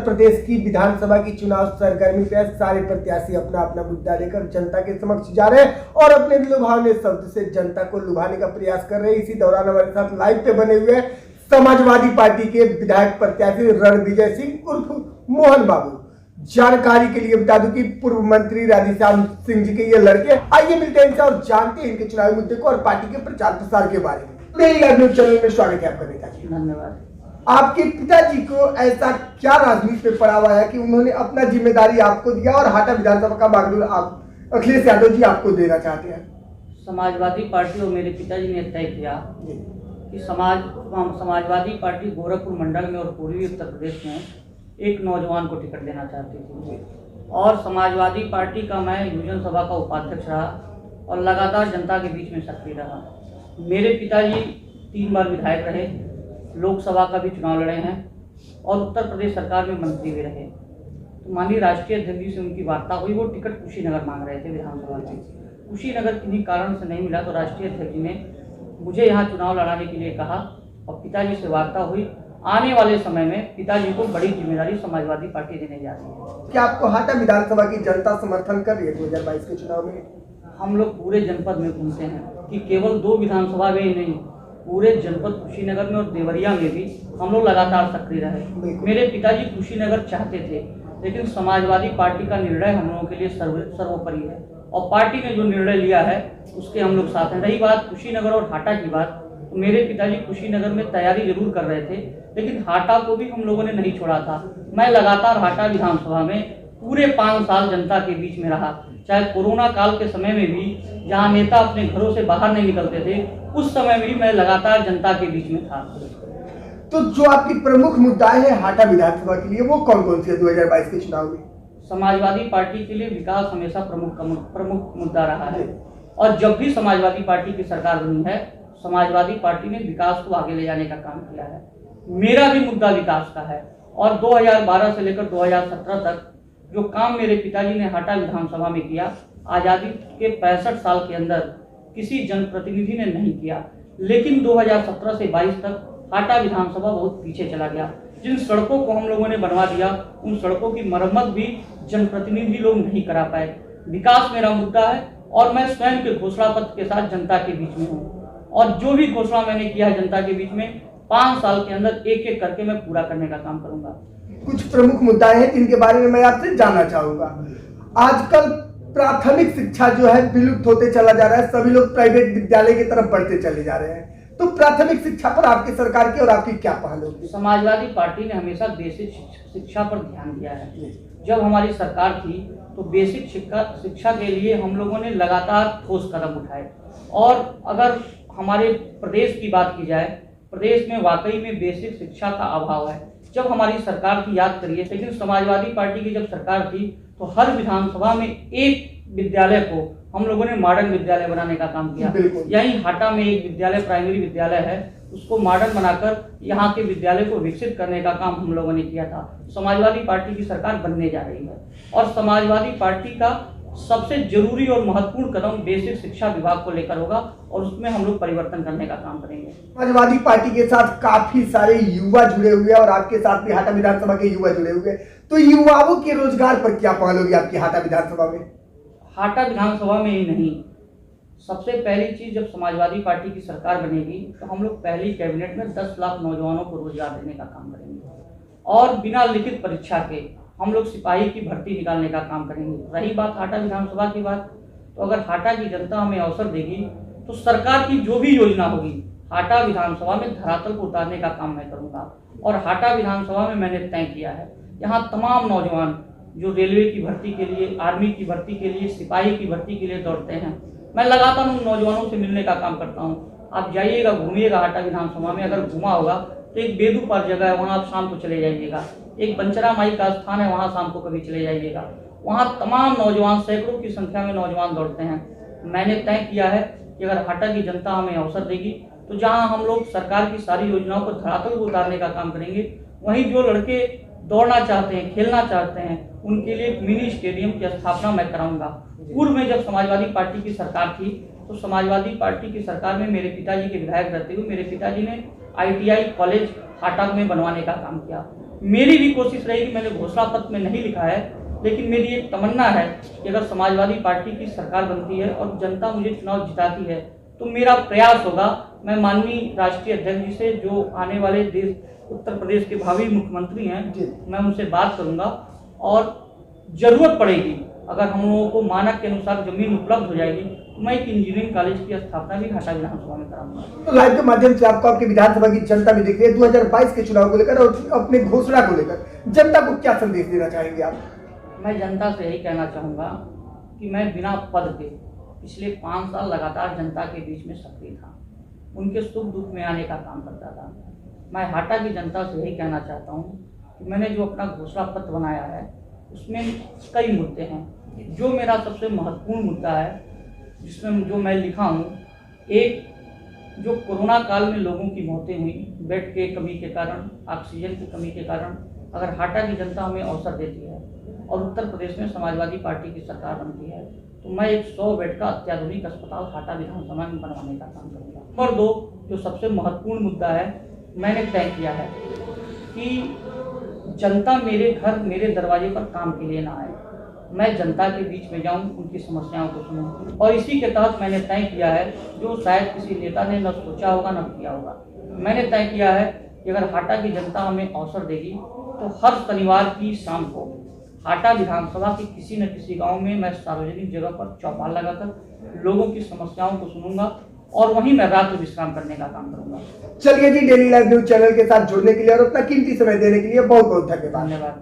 प्रदेश की विधानसभा की चुनाव सरगर्मी पे सारे प्रत्याशी अपना अपना मुद्दा लेकर जनता के समक्ष जा रहे हैं और अपने लुभावने शब्द से जनता को लुभाने का प्रयास कर रहे हैं। इसी दौरान हमारे साथ लाइव पे बने हुए हैं समाजवादी पार्टी के विधायक प्रत्याशी रणविजय सिंह उर्फ मोहन बाबू। जानकारी के लिए बता दूं कि पूर्व मंत्री राधेश्याम सिंह जी के ये लड़के। आइए मिलते हैं इनसे और जानते हैं इनके चुनावी मुद्दे को और पार्टी के प्रचार प्रसार के बारे में। मेरी लाइव न्यूज चैनल में स्वागत है आपका नेताजी। धन्यवाद। आपके पिताजी को ऐसा क्या राजनीति में पड़ा हुआ है कि उन्होंने अपना जिम्मेदारी आपको दिया और हाटा विधानसभा का बागडोर आप अखिलेश यादव जी आपको देना चाहते हैं? समाजवादी पार्टी और मेरे पिताजी ने तय किया कि समाजवादी पार्टी गोरखपुर मंडल में और पूर्वी उत्तर प्रदेश में एक नौजवान को टिकट देना चाहती थी और समाजवादी पार्टी का मैं युवजन सभा का उपाध्यक्ष रहा और लगातार जनता के बीच में सक्रिय रहा। मेरे पिताजी 3 बार विधायक रहे, लोकसभा का भी चुनाव लड़े हैं और उत्तर प्रदेश सरकार में मंत्री भी रहे। तो माननीय राष्ट्रीय अध्यक्ष जी से उनकी वार्ता हुई, वो टिकट कुशीनगर मांग रहे थे विधानसभा में। कुशीनगर किन्हीं कारण से नहीं मिला तो राष्ट्रीय अध्यक्ष जी ने मुझे यहाँ चुनाव लड़ाने के लिए कहा और पिताजी से वार्ता हुई। आने वाले समय में पिताजी को बड़ी जिम्मेदारी समाजवादी पार्टी देने जा रही है। क्या आपको हाटा विधानसभा की जनता समर्थन कर रही है 2022 के चुनाव में? हम लोग पूरे जनपद में घूमते हैं कि केवल 2 विधानसभा में ही नहीं, पूरे जनपद कुशीनगर में और देवरिया में भी हम लोग लगातार सक्रिय रहे। मेरे पिताजी कुशीनगर चाहते थे, लेकिन समाजवादी पार्टी का निर्णय हम लोगों के लिए सर्वोपरि है और पार्टी ने जो निर्णय लिया है उसके हम लोग साथ हैं। रही बात कुशीनगर और हाटा की बात, तो मेरे पिताजी कुशीनगर में तैयारी जरूर कर रहे थे, लेकिन हाटा को भी हम लोगों ने नहीं छोड़ा था। मैं लगातार हाटा विधानसभा में पूरे 5 साल जनता के बीच में रहा, चाहे कोरोना काल के समय में भी जहां नेता अपने घरों से बाहर नहीं निकलते थे, उस समय भी मैं लगातार जनता के बीच में था। तो जो आपकी प्रमुख मुद्दाएं हैं हाटा विधानसभा के लिए वो कौन कौन सी है 2022 के चुनाव में? समाजवादी पार्टी के लिए विकास हमेशा प्रमुख मुद्दा रहा है और जब भी समाजवादी पार्टी की सरकार बनी है, समाजवादी पार्टी ने विकास को आगे ले जाने का काम किया है। मेरा भी मुद्दा विकास का है और 2012 से लेकर 2017 तक जो काम मेरे पिताजी ने हाटा विधानसभा में किया, आज़ादी के 65 साल के अंदर किसी जनप्रतिनिधि ने नहीं किया। लेकिन 2017 से 22 तक हाटा विधानसभा बहुत पीछे चला गया। जिन सड़कों को हम लोगों ने बनवा दिया, उन सड़कों की मरम्मत भी जनप्रतिनिधि लोग नहीं करा पाए। विकास मेरा मुद्दा है और मैं स्वयं के घोषणा पत्र के साथ जनता के बीच में हूँ और जो भी घोषणा मैंने किया है जनता के बीच में 5 साल के अंदर एक एक करके मैं पूरा करने का काम करूंगा। कुछ प्रमुख मुद्दे हैं जिनके बारे में मैं आपसे जानना चाहूंगा। आजकल प्राथमिक शिक्षा जो है विलुप्त होते चला जा रहा है, सभी लोग प्राइवेट विद्यालय की तरफ बढ़ते चले जा रहे हैं। तो प्राथमिक शिक्षा पर आपकी सरकार की और आपकी क्या पहल होगी? समाजवादी पार्टी ने हमेशा बेसिक शिक्षा पर ध्यान दिया है। जब हमारी सरकार थी तो बेसिक शिक्षा के लिए हम लोगों ने लगातार ठोस कदम उठाए और अगर हमारे प्रदेश की बात की जाए, प्रदेश में वाकई में बेसिक शिक्षा का अभाव है। जब हमारी सरकार की याद करिए, लेकिन समाजवादी पार्टी की जब सरकार थी तो हर विधानसभा में एक विद्यालय को हम लोगों ने मॉडर्न विद्यालय बनाने का काम किया। यहीं हाटा में एक विद्यालय प्राइमरी विद्यालय है, उसको मॉडर्न बनाकर यहाँ के विद्यालय को विकसित करने का काम हम लोगों ने किया था। समाजवादी पार्टी की सरकार बनने जा रही है और समाजवादी पार्टी का सबसे जरूरी और महत्वपूर्ण कदम बेसिक शिक्षा विभाग को लेकर होगा और उसमें हम लोग परिवर्तन करने का काम करेंगे। समाजवादी पार्टी के साथ काफी सारे युवा जुड़े हुए हैं और आपके साथ भी हाटा विधानसभा के युवा जुड़े हुए हैं, तो युवाओं के रोजगार पर क्या पहल होगी आपकी हाटा विधानसभा में? हाटा विधानसभा में ही नहीं, सबसे पहली चीज जब समाजवादी पार्टी की सरकार बनेगी तो हम लोग पहली कैबिनेट में 10 लाख नौजवानों को रोजगार देने का काम करेंगे और बिना लिखित परीक्षा के हम लोग सिपाही की भर्ती निकालने का काम करेंगे। रही बात हाटा विधानसभा की बात, तो अगर हाटा की जनता हमें अवसर देगी तो सरकार की जो भी योजना होगी हाटा विधानसभा में धरातल को उतारने का काम मैं करूंगा। और हाटा विधानसभा में मैंने तय किया है, यहाँ तमाम नौजवान जो रेलवे की भर्ती के लिए, आर्मी की भर्ती के लिए, सिपाही की भर्ती के लिए दौड़ते हैं, मैं लगातार उन नौजवानों से मिलने का काम करता हूँ। आप जाइएगा, घूमिएगा हाटा विधानसभा में, अगर घुमा होगा तो एक बेदूपार जगह है, वहाँ आप शाम को चले जाइएगा। एक बंचरा माई का स्थान है, वहाँ शाम को कभी चले जाइएगा। वहाँ तमाम नौजवान, सैकड़ों की संख्या में नौजवान दौड़ते हैं। मैंने तय किया है कि अगर हाटा की जनता हमें अवसर देगी तो जहाँ हम लोग सरकार की सारी योजनाओं को धरातल को उतारने का काम करेंगे, वहीं जो लड़के दौड़ना चाहते हैं, खेलना चाहते हैं, उनके लिए एक मिनी स्टेडियम की स्थापना मैं कराऊंगा। पूर्व में जब समाजवादी पार्टी की सरकार थी तो समाजवादी पार्टी की सरकार में मेरे पिताजी के विधायक रहते हुए मेरे पिताजी ने ITI कॉलेज हाटा में बनवाने का काम किया मेरी भी कोशिश रहेगी, मैंने घोषणा पत्र में नहीं लिखा है, लेकिन मेरी एक तमन्ना है कि अगर समाजवादी पार्टी की सरकार बनती है और जनता मुझे चुनाव जिताती है तो मेरा प्रयास होगा, मैं माननीय राष्ट्रीय अध्यक्ष जी से, जो आने वाले देश उत्तर प्रदेश के भावी मुख्यमंत्री हैं, मैं उनसे बात करूंगा और जरूरत पड़ेगी अगर हम लोगों को मानक के अनुसार जमीन उपलब्ध हो जाएगी तो मैं एक इंजीनियरिंग कॉलेज की स्थापना भी घाटा विधानसभा में कराऊंगा। तो लाइव के माध्यम से आपको आपकी विधानसभा की जनता भी देख रही है 2022 के चुनाव को लेकर और अपनी घोषणा को लेकर जनता को क्या संदेश देना चाहेंगे आप? मैं जनता से यही कहना चाहूँगा कि मैं बिना पद के पिछले 5 साल लगातार जनता के बीच में सक्रिय था, उनके सुख दुख में आने का काम करता था। मैं हाटा की जनता से यही कहना चाहता हूँ कि मैंने जो अपना घोषणा पत्र बनाया है उसमें कई मुद्दे हैं। जो मेरा सबसे महत्वपूर्ण मुद्दा है जिसमें जो मैं लिखा हूँ, एक जो कोरोना काल में लोगों की मौतें हुई बेड के कमी के कारण, ऑक्सीजन की कमी के कारण, अगर हाटा की जनता हमें अवसर देती है और उत्तर प्रदेश में समाजवादी पार्टी की सरकार बनती है तो मैं एक 100 बेड का अत्याधुनिक अस्पताल हाटा विधानसभा में बनवाने का काम करूँगा। नंबर 2, जो सबसे महत्वपूर्ण मुद्दा है, मैंने तय किया है कि जनता मेरे घर मेरे दरवाजे पर काम के लिए ना आए, मैं जनता के बीच में जाऊं, उनकी समस्याओं को सुनूं। और इसी के तहत मैंने तय किया है, जो शायद किसी नेता ने न सोचा होगा न किया होगा, मैंने तय किया है कि अगर हाटा की जनता हमें अवसर देगी तो हर शनिवार की शाम को हाटा विधानसभा के किसी न किसी गांव में मैं सार्वजनिक जगह पर चौपाल लगाकर लोगों की समस्याओं को सुनूंगा और वहीं मैं रात्रि विश्राम करने का काम करूंगा। चलिए जी, डेली लाइव न्यूज चैनल के साथ जुड़ने के लिए और अपना कीमती समय देने के लिए बहुत बहुत धन्यवाद।